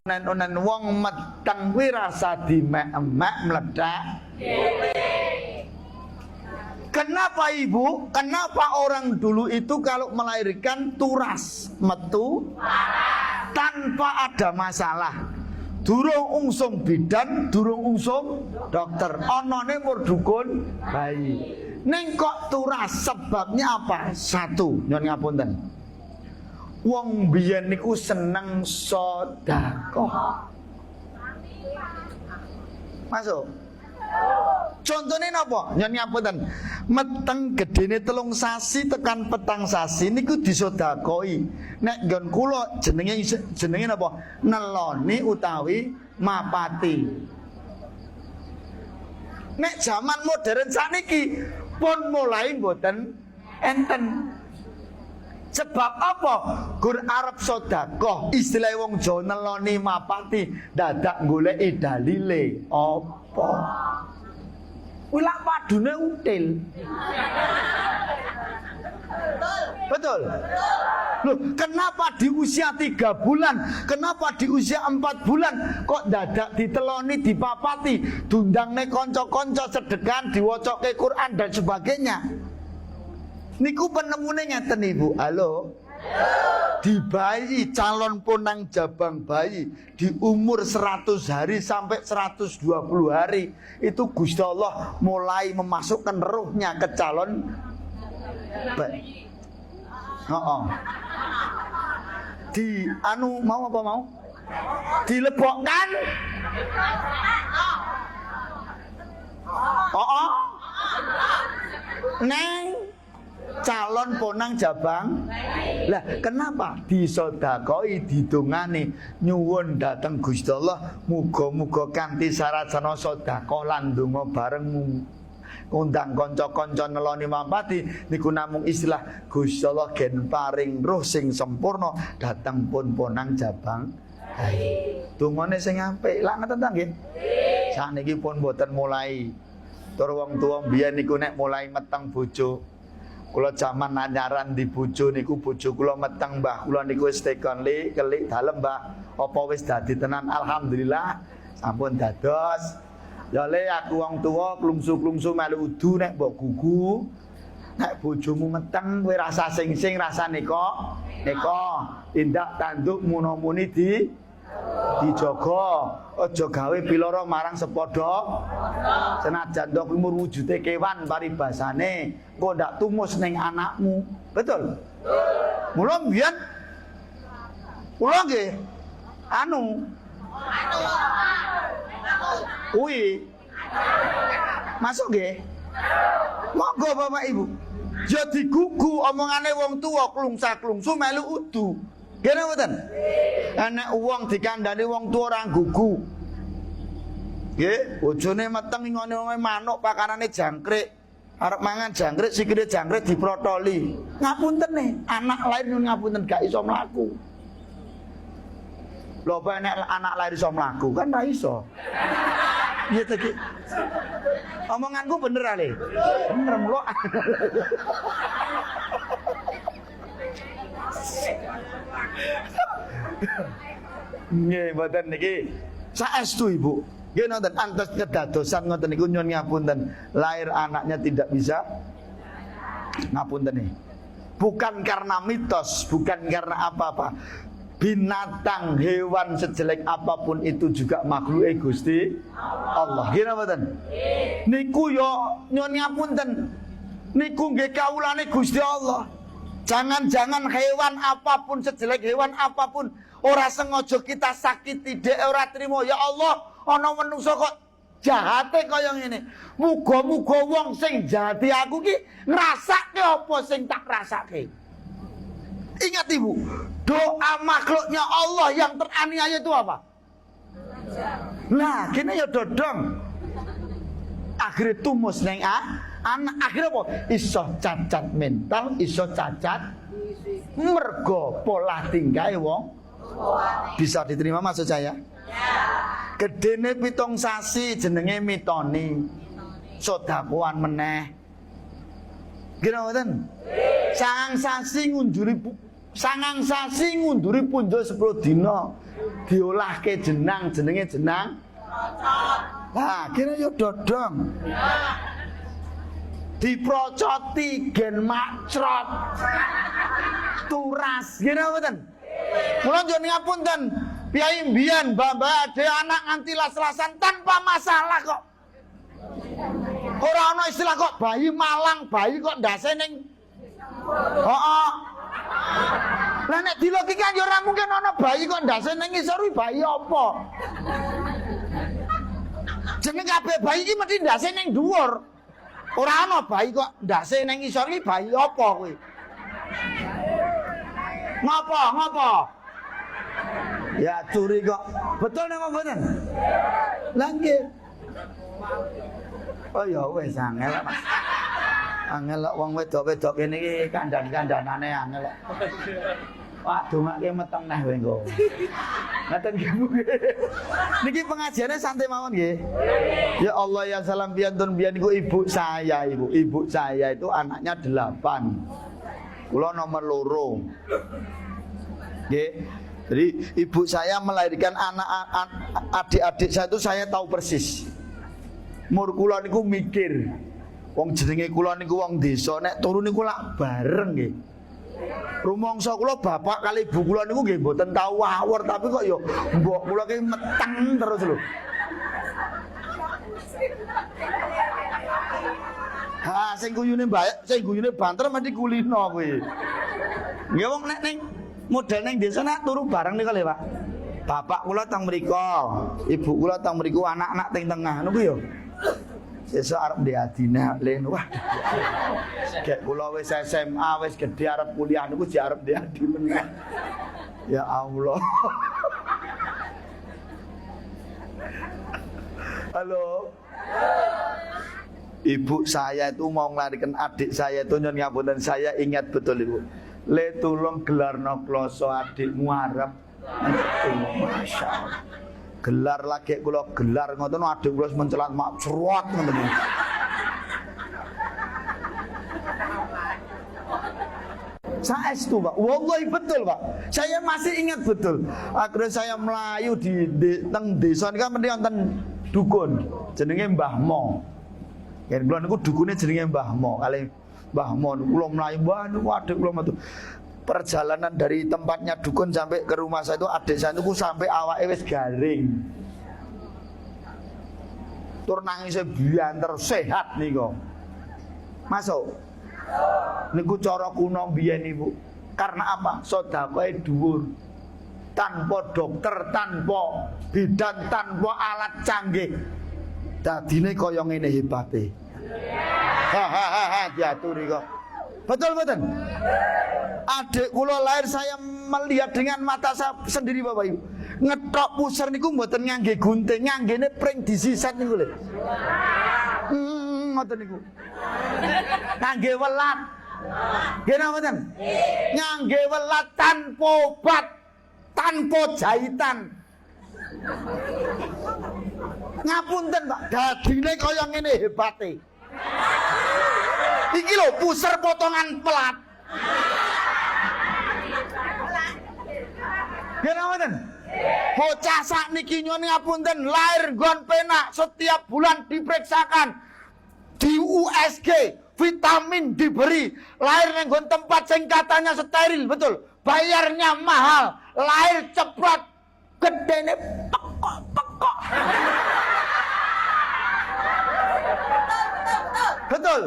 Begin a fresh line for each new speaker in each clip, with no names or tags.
unen wong meteng kuwi rasa dimek-emek meledak. Kenapa ibu? Kenapa orang dulu itu kalau melahirkan turas metu tanpa ada masalah? Durung ungsum bidan, durung ungsum dokter, onone mur dukun bayi. Ning kok turas, sebabnya apa? Satu, nyuwun ngapunten. Wong biyen niku seneng sedekah. Masuk. Contohnya napa? Nyuwun ngapunten. Meteng gedene 3 sasi tekan 4 sasi niku disodakoi. Nek nggon kula jenenge napa? Neloni utawi mapati. Nek zaman modern saniki pun mulai mboten enten. Sebab apa? Gur arep sedekah, istilah wong Jawa neloni mapati, dadak goleki dalile. Apa? Wilak padune util. Betul. Loh, kenapa di usia 3 bulan, kenapa di usia 4 bulan kok dadak diteloni, dipapati, dundangne kanca-kanca sedekahan, diwacoke Quran dan sebagainya? Niku penemune ngeten Ibu. Halo. Di bayi, calon ponang jabang bayi di umur 100 hari sampai 120 hari itu Gusti Allah mulai memasukkan ruhnya ke calon bayi. Di anu mau apa mau? Dilebokkan. Neng calon ponang jabang. Lah kenapa disodakoi, didongani, nyuwun dateng Gusti Allah muga-muga kanthi saracana sedekah lan donga bareng undang kanca-kanca neloni mapati niku namung istilah Gusti Allah gen paring roh sing sempurna dateng pun ponang jabang. Dongane sing apik lak ngeten ta nggih? Sakniki pun mboten mulai. Tur wong tuwa biyen niku nek mulai meteng bojo. Kula jaman anyaran di bojo niku bojo kula meteng mbah kula niku wis tekon kelik dalem mbah apa wis dadi tenan alhamdulillah sampun dados. Ya le aku wong tuwa klungsu-klungsu melu udu nek mbok gugu. Nek bojomu meteng kowe rasa sing-sing rasane kok tindak tanduk muno-muni dijaga, aja gawe piloro marang sepadha. Senajan to umur wujude kewan paribasane, engko ndak tumus ning anakmu. Betul? Mula mbiyen kula nggih kuwi masuk nggih. Monggo Bapak Ibu. Ya digugu omongane wong tuwa klungsa-klungsu melu udu. Kene mboten? Ana wong dikandani wong tuwa ora gugu. Nggih, bojone meteng ngene manuk pakanane jangkrik. Arep mangan jangkrik, sikile jangkrik diprotoli. Ngapuntene, anak lair nyun ngapunten gak iso mlaku. Lho apa nek anak lair iso mlaku kan ra iso. Iya tadi. Omonganku bener ale. Bener mlo. Nggih, mboten niki saestu Ibu. Nggih nonton antos kedadosan ngoten niku nyuwun ngapunten. Lahir anaknya tidak bisa ngapunten nih. Bukan karena mitos, bukan karena apa-apa. Binatang, hewan sejelek apapun itu juga makhluk Gusti Allah. Nggih mboten? Niku yo nyuwun ngapunten. Niku nggih kawulane Gusti Allah. Jangan-jangan hewan apapun, sejelek hewan apapun, ora sengaja kita sakiti, dek ora trimo. Ya Allah, ana menungso kok jahate kaya ngene. Muga-muga wong sing jahati aku ki ngrasake apa sing tak rasake. Ingat Ibu, doa makhluknya Allah yang teraniaya itu apa? Nah, kene ya dodong. Akhirnya tumus neng anak akhirnya apa? Iso cacat mental, iso cacat mergo pola tingkah wong. Bisa diterima maksud saya? Gedene 7 sasi jenenge mitoni. Sedakuan meneh. Gila mboten? 9 sasi ngunjuri Sangang sasi ngunduri punjul 10 dina. Diolahke jenenge jenang. Lah, kira yo dodong. Diprocoti gen macrot. Turas, kira mboten? Kula njen ngapunten, piyai mbiyen mbah-mbah ade anak nganti las-lasan tanpa masalah kok. Ora ana istilah kok bayi malang, bayi kok ndase ning. Heeh. Lah nek dilogika yo ora mungkin ana bayi kok ndase ning ngisor bayi apa? Jeneng kabeh bayi iki mesti ndase ning dhuwur. Ora ana bayi kok ndase ning ngisor iki bayi apa kuwi? Ngapa? Ya curi kok. Betul napa mboten? Lah nggih. Oh ya wis angel. Angel wong wedok-wedok kene iki kandhan-kandhanane angel. Wah, dongake meteng neh kowe engko. Ngaten nggih. Niki pengajiane santai mawon nggih. Ya Allah ya salam piantun biyen niku ibu saya ibu. Ibu saya itu anaknya 8. Kula nomor 2. Nggih. Jadi ibu saya melahirkan anak adik-adik saya itu saya tahu persis. Mur kula niku mikir. Wong jenenge kula niku wong desa nek turu niku lak bareng nggih. Rumangsa kula bapak kali ibu kula niku nggih mboten tau wawur tapi kok ya mbok kula ki meteng terus lho. Ha sing guyune banter mesti kulino kuwi. Nggih wong nek ning model ning desa nek turu bareng niku lho Pak. Bapak kula teng mriku, ibu kula teng mriku, anak-anak teng tengah niku ya. Sesuk arep diadina len wah. Gek kula wis SMA wis gedhe arep kuliah niku jek arep diadi meneh. Ya Allah. Halo. Ibu saya itu mau ngelarikan adik saya itu nyon ngapunten saya ingat betul Ibu. Le tulung gelarno kloso adikmu arep. Masya Allah. Gelar lagi kula gelar ngoten adik kula mencelat mak cerot ngoten. Saestu Pak, wallahi betul Pak. Saya masih ingat betul. Akhirnya saya melayu di teng desa niku mesti wonten dukun jenenge Mbah Mo. Yen kula niku dukune jenenge Mbah Mo. Kali Mbah Mo kula mlayu mbah niku adik kula metu. Perjalanan dari tempatnya dukun sampai ke rumah saya itu adik saya itu sampai awake wis garing. Tur nangise bianter sehat niku. Masuk. Niku cara kuno biyen Ibu. Karena apa? Sedekahe dhuwur. Tanpa dokter, tanpa bidan, tanpa alat canggih. Dadine kaya ngene hebate. Hahaha diaturi kok. Betul betul. Adik kula lahir saya melihat dengan mata saya sendiri Bapak Ibu. Ngetok pusar niku mboten ngangge gunting, nganggene pring disiset niku lho. Ngoten niku. Ngangge welat. Nggih napa mboten? Ngangge welat tanpa obat, tanpa jahitan. Ngapunten Pak, dadine kaya ngene hebate. Iki lho pusar potongan pelat. Nggih napa mboten? Bocah sakniki nyuwun ngapunten lahir nggon penak setiap bulan diperiksakan di USG, vitamin diberi, lahir ning nggon tempat sing katanya steril, betul. Bayarnya mahal, lahir cepat, gedene pekok-pekok. Betul.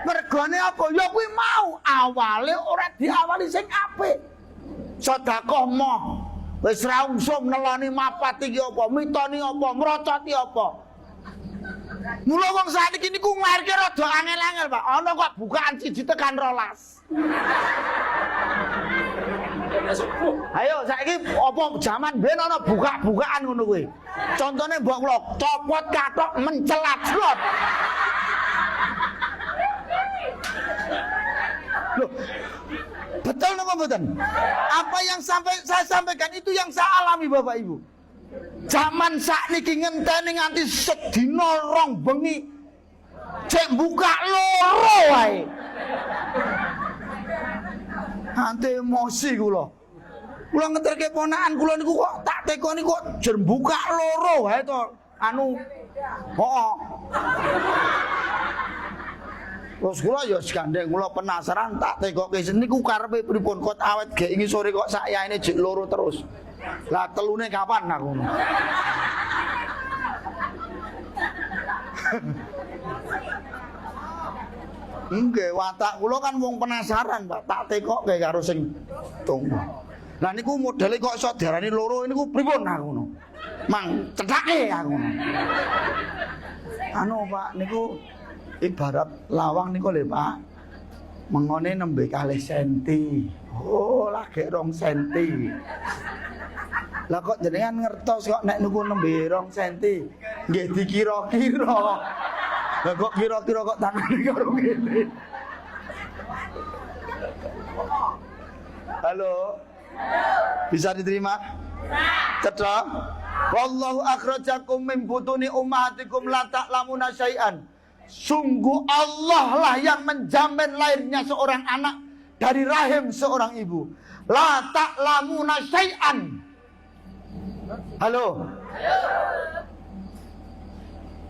Mergane apa? Ya kuwi mau awale ora diawali sing apik. Sedekah moh. Wis ra usum neloni mapat iki apa, mitoni apa, mrocoti apa. Mula wong sakniki niku nglairke rada angel-angel, Pak. Ana kok bukaan 1 tekan 12. Ayo saiki apa jaman ben ana buka-bukaan ngono kuwi. Contone mbok kula copot kathok mencelat slot. Loh, betul napa mboten? Apa yang saya sampaikan itu yang saya alami Bapak Ibu. Zaman sakniki ngenteni nganti sedina rong bengi. Cek buka loro wae. Ante emosi kula. Kula ngeterke ponakan kula niku kok tak tekoni kok jen buka loro wae to. Anu. Hooh. Terus kula ya gandeng kula penasaran tak tekoke niku karepe pripun kok awet gek ngisore kok sakyaine jek loro terus. Lah telune kapan aku. Nggih, watak kula kan wong penasaran, Pak. Tak tekokke karo sing tunggu. Lah niku modele kok iso diarani loro niku pripun aku ngono. Mang cethake aku ngono. Anu Pak niku ibarat lawang niku lho Pak. Mengone nembe 2 senti. Oh, lagi 2 senti. Lah kok jenengan ngertos kok nek niku nembe 2 senti. Nggih dikira-kira. Lah kok kira-kira kok tangane karo ngene. Halo. Bisa diterima? Cedhak. Wallahu akhrajakum min butuni ummahatikum la ta'lamuna syai'an. Sungguh Allah lah yang menjamin lahirnya seorang anak dari rahim seorang ibu. La ta'lamuna syai'an. Halo.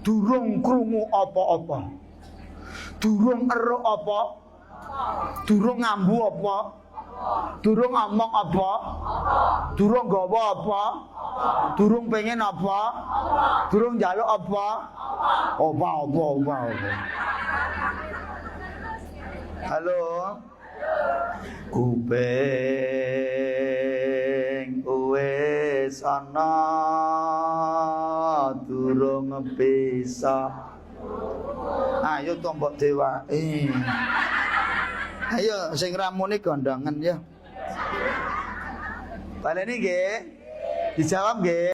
Durung krungu apa-apa. Durung ero apa? Durung ngambu apa? Durung ngomong apa? Durung gawa apa? Durung pengen apa? Durung njaluk apa? Apa. Halo. Kuping wis ana durung bisa. Ayo to mbok dewake. Ayo sing ramune gondangan ya. Baleni nggih. Dijawab nggih.